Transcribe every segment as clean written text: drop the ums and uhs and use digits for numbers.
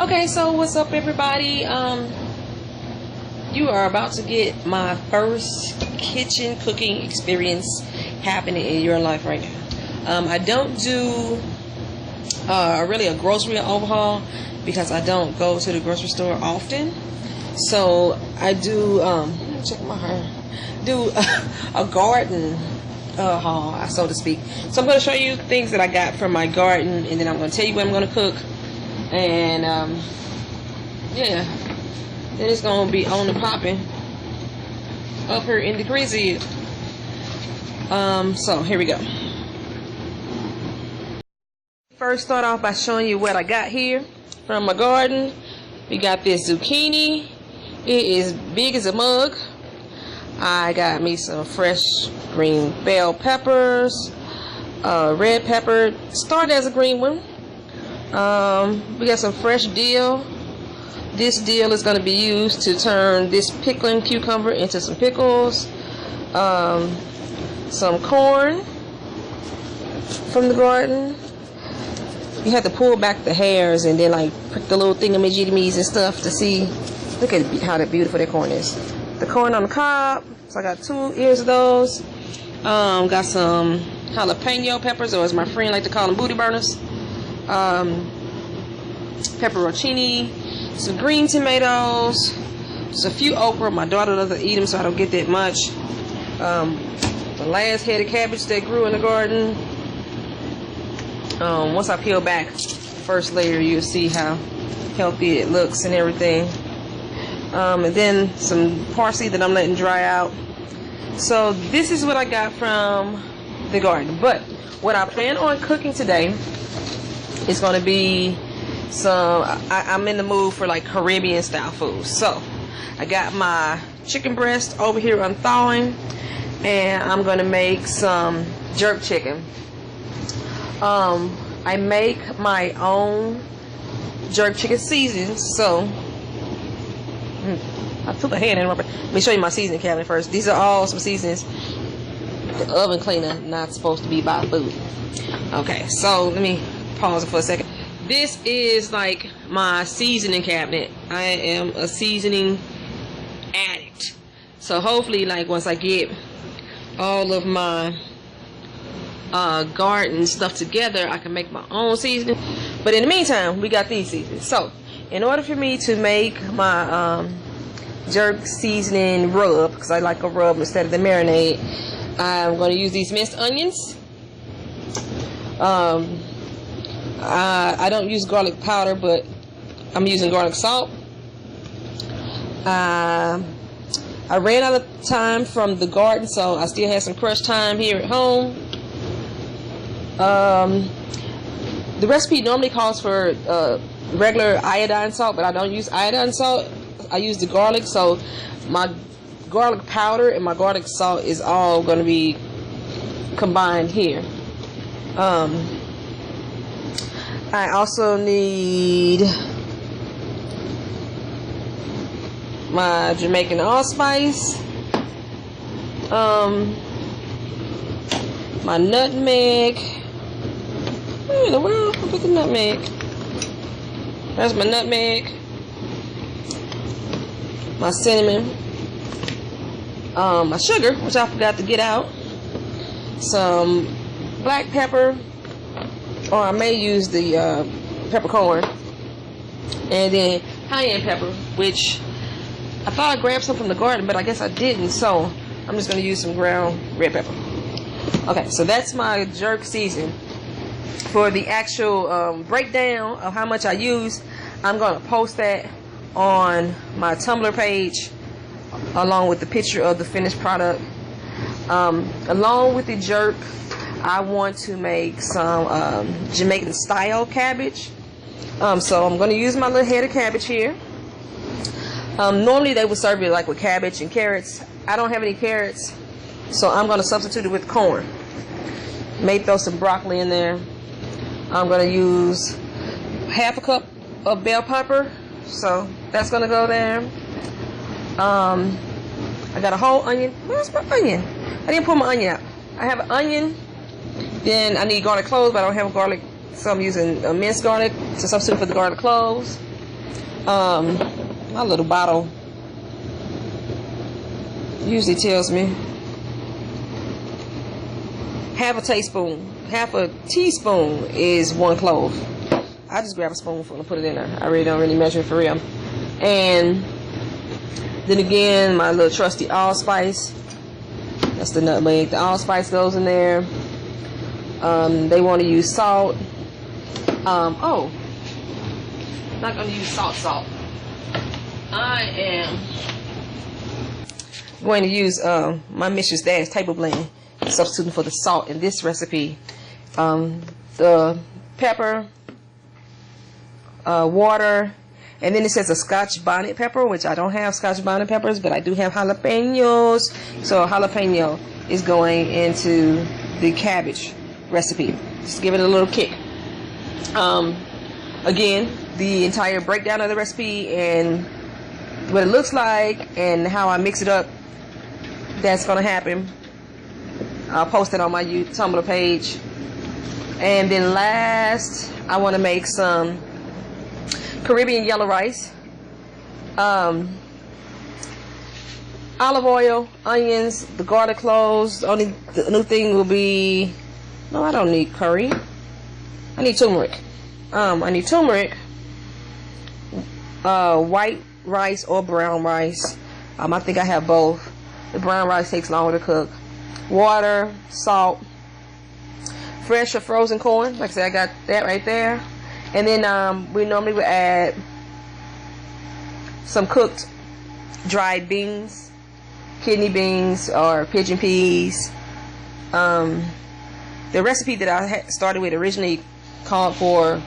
Okay, so what's up, everybody? You are about to get my first kitchen cooking experience happening in your life right now. I don't do really a grocery overhaul because I don't go to the grocery store often. So I do let me check my hair. Do a garden haul, so to speak. So I'm going to show you things that I got from my garden, and then I'm going to tell you what I'm going to cook. And yeah, then it's gonna be on the popping up here in the greasy. So here we go. First, start off by showing you what I got here from my garden. We got this zucchini. It is big as a mug. I got me some fresh green bell peppers, red pepper, started as a green one. We got some fresh dill. This dill is going to be used to turn this pickling cucumber into some pickles. Some corn from the garden. You have to pull back the hairs and then like prick the little thingamajiggies and stuff to see. Look at how beautiful that corn is. The corn on the cob. So I got 2 ears of those. Got some jalapeno peppers, or as my friend like to call them, booty burners. Pepperoncini, some green tomatoes, just a few okra. My daughter doesn't eat them, so I don't get that much. The last head of cabbage that grew in the garden. Once I peel back the first layer, you'll see how healthy it looks and everything. And then some parsley that I'm letting dry out. So this is what I got from the garden. But what I plan on cooking today, it's going to be I'm in the mood for like Caribbean style food. So I got my chicken breast over here unthawing, and I'm going to make some jerk chicken. I make my own jerk chicken seasonings. So I took a hand in. Let me show you my seasoning cabinet first. These are all some seasonings. The oven cleaner not supposed to be by food. Okay, so let me pause it for a second. This is like my seasoning cabinet. I am a seasoning addict. So hopefully, like, once I get all of my garden stuff together, I can make my own seasoning. But in the meantime, we got these seasonings. So in order for me to make my jerk seasoning rub, because I like a rub instead of the marinade, I'm going to use these minced onions. I don't use garlic powder, but I'm using garlic salt. I ran out of time from the garden, so I still have some crushed thyme here at home. The recipe normally calls for regular iodine salt, but I don't use iodine salt. I use the garlic, so my garlic powder and my garlic salt is all going to be combined here. I also need my Jamaican allspice, my nutmeg. Where in the world? I put the nutmeg. There's my nutmeg, my cinnamon, my sugar, which I forgot to get out, some black pepper, or I may use the peppercorn, and then cayenne pepper, which I thought I grabbed some from the garden, but I guess I didn't, so I'm just going to use some ground red pepper. Okay, so that's my jerk seasoning. For the actual breakdown of how much I use, I'm going to post that on my Tumblr page along with the picture of the finished product. Along with the jerk, I want to make some Jamaican Style Cabbage. So I'm going to use my little head of cabbage here. Normally they would serve it like with cabbage and carrots. I don't have any carrots, so I'm going to substitute it with corn. May throw some broccoli in there. I'm going to use half a cup of bell pepper, so that's going to go there. I got a whole onion. Where's my onion? I didn't pull my onion out. I have an onion. Then I need garlic cloves, but I don't have garlic, so I'm using minced garlic to substitute for the garlic cloves. My little bottle usually tells me half a teaspoon is 1 clove. I just grab a spoonful and put it in there. I really don't measure it for real. And then again, my little trusty allspice. That's the nutmeg. The allspice goes in there. They want to use salt. Not going to use salt. I am going to use my Mistress Dash table blend, substituting for the salt in this recipe. The pepper, water, and then it says a Scotch bonnet pepper, which I don't have Scotch bonnet peppers, but I do have jalapenos. So jalapeno is going into the cabbage recipe. Just give it a little kick. Again, the entire breakdown of the recipe and what it looks like and how I mix it up, that's going to happen. I'll post it on my Tumblr page. And then last, I want to make some Caribbean yellow rice, olive oil, onions, the garlic cloves. The new thing will be, no, I don't need curry. I need turmeric. I need turmeric, white rice or brown rice. I think I have both. The brown rice takes longer to cook. Water, salt, fresh or frozen corn. Like I said, I got that right there. And then we normally would add some cooked dried beans, kidney beans or pigeon peas. The recipe that I started with originally called for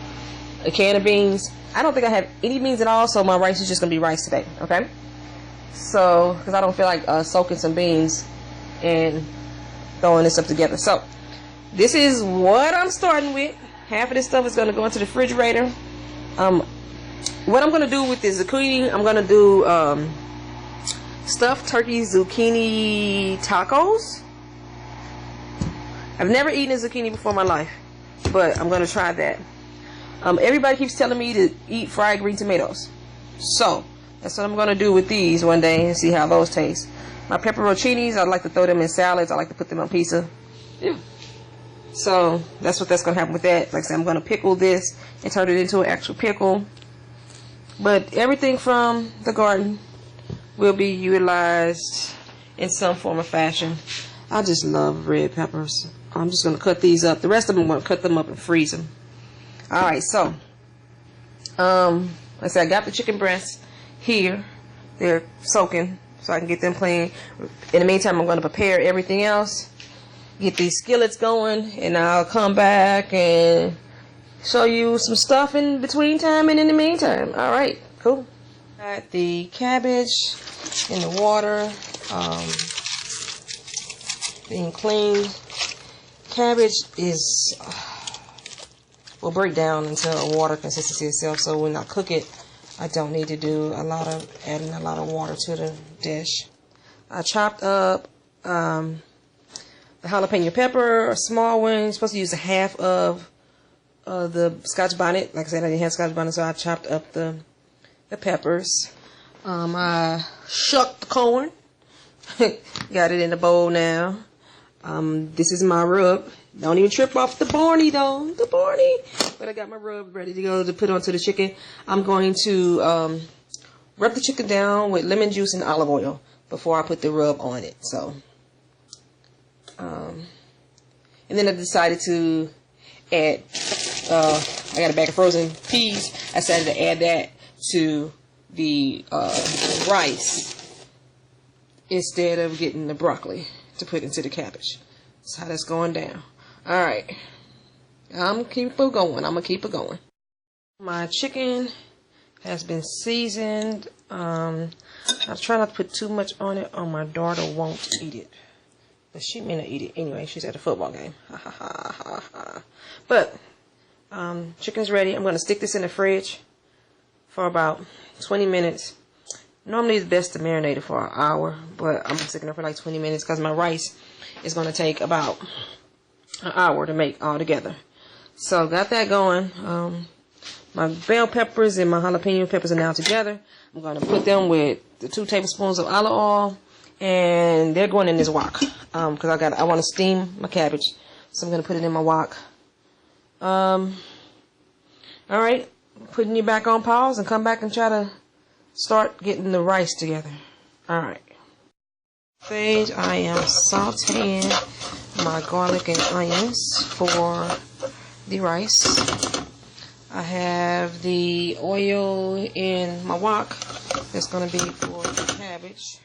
a can of beans. I don't think I have any beans at all, so my rice is just going to be rice today, okay? So, because I don't feel like soaking some beans and throwing this up together. So, this is what I'm starting with. Half of this stuff is going to go into the refrigerator. What I'm going to do with the zucchini, I'm going to do stuffed turkey zucchini tacos. I've never eaten a zucchini before in my life, but I'm going to try that. Everybody keeps telling me to eat fried green tomatoes. So, that's what I'm going to do with these one day and see how those taste. My pepperoncinis, I like to throw them in salads. I like to put them on pizza. Yeah. So, that's what's going to happen with that. Like I said, I'm going to pickle this and turn it into an actual pickle. But everything from the garden will be utilized in some form or fashion. I just love red peppers. I'm just going to cut these up. The rest of them, I'm going to cut them up and freeze them. Alright, so, like I said, I got the chicken breasts here. They're soaking, so I can get them clean. In the meantime, I'm going to prepare everything else. Get these skillets going, and I'll come back and show you some stuff in between time and in the meantime. Alright, cool. Got the cabbage in the water, being cleaned. Cabbage will break down into a water consistency itself, so when I cook it, I don't need to do adding a lot of water to the dish. I chopped up the jalapeno pepper, a small one. You're supposed to use a half of the Scotch bonnet. Like I said, I didn't have Scotch bonnet, so I chopped up the peppers. I shucked the corn. Got it in the bowl now. This is my rub. Don't even trip off the Barney though. The Barney. But I got my rub ready to go to put onto the chicken. I'm going to rub the chicken down with lemon juice and olive oil before I put the rub on it. So, and then I decided to add, I got a bag of frozen peas. I decided to add that to the rice instead of getting the broccoli to put into the cabbage. That's how that's going down. Alright. I'm gonna keep it going. My chicken has been seasoned. I try not to put too much on it or my daughter won't eat it. But she may not eat it anyway. She's at a football game. Ha ha ha ha ha. But chicken's ready. I'm gonna stick this in the fridge for about 20 minutes. Normally it's best to marinate it for an hour, but I'm sticking it for like 20 minutes because my rice is going to take about an hour to make all together. So got that going. My bell peppers and my jalapeno peppers are now together. I'm going to put them with the 2 tablespoons of olive oil, and they're going in this wok because I want to steam my cabbage, so I'm going to put it in my wok. All right, putting you back on pause and come back and try to start getting the rice together. All right. Phase, I am sauteing my garlic and onions for the rice. I have the oil in my wok. That's going to be for the cabbage.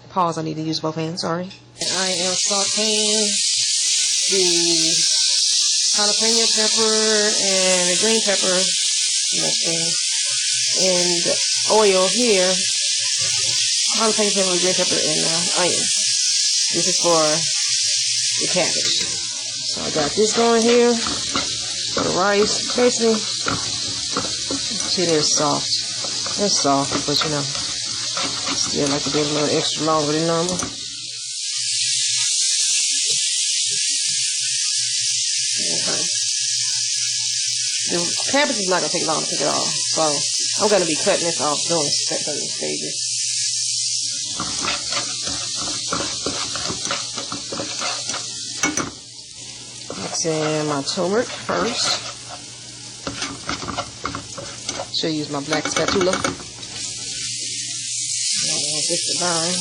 Pause, I need to use both hands, sorry. And I am sauteing the jalapeno pepper and the green pepper in the oil here. Jalapeno pepper, green pepper, and onion. This is for the cabbage. So I got this going here. For the rice, basically, see, they're soft. They're soft, but you know, still like to be a little extra longer than normal. Okay. The cabbage is not gonna take long to cook it all, so I'm gonna be cutting this off doing certain stages. Mixing my turmeric first. Should use my black spatula. Just a line.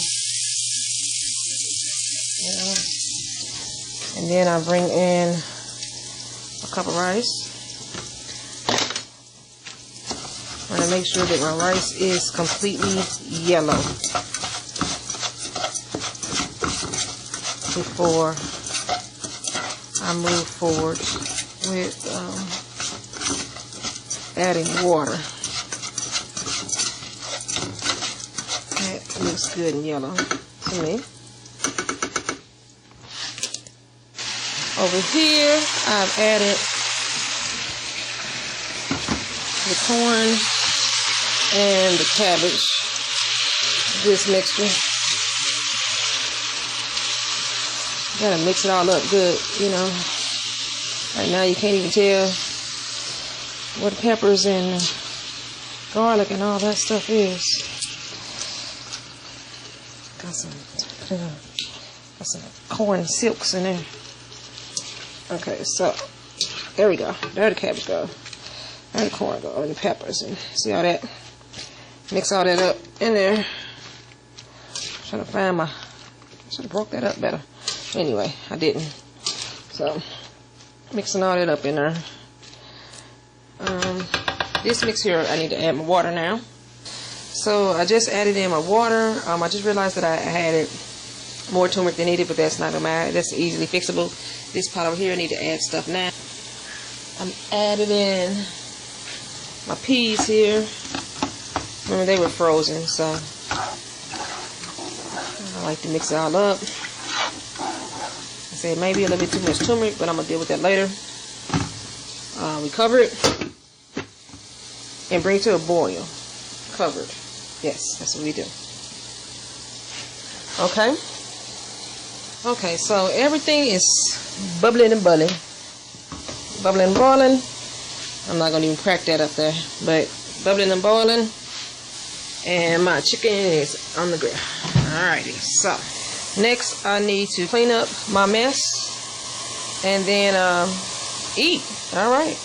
Yeah. And then I bring in a cup of rice. I want to make sure that my rice is completely yellow before I move forward with adding water. That looks good and yellow to me. Over here, I've added the corn and the cabbage, this mixture. Gotta mix it all up good, you know. Right now you can't even tell what peppers and garlic and all that stuff is. Got some corn silks in there. Okay, so there we go. There the cabbage go. There the corn go, and the peppers, and see all that. Mix all that up in there. Trying to find my. Should have broke that up better. Anyway, I didn't. So, mixing all that up in there. This mix here, I need to add my water now. So, I just added in my water. I just realized that I added more turmeric than needed, but that's not gonna matter. That's easily fixable. This pot over here, I need to add stuff now. I'm adding in my peas here. Remember, they were frozen, so I like to mix it all up. I said maybe a little bit too much turmeric, but I'm going to deal with that later. We cover it and bring it to a boil. Covered. Yes, that's what we do. Okay. Okay, so everything is bubbling and boiling. Bubbling and boiling. I'm not going to even crack that up there, but bubbling and boiling. And my chicken is on the grill. Alrighty, so next I need to clean up my mess and then eat. Alright.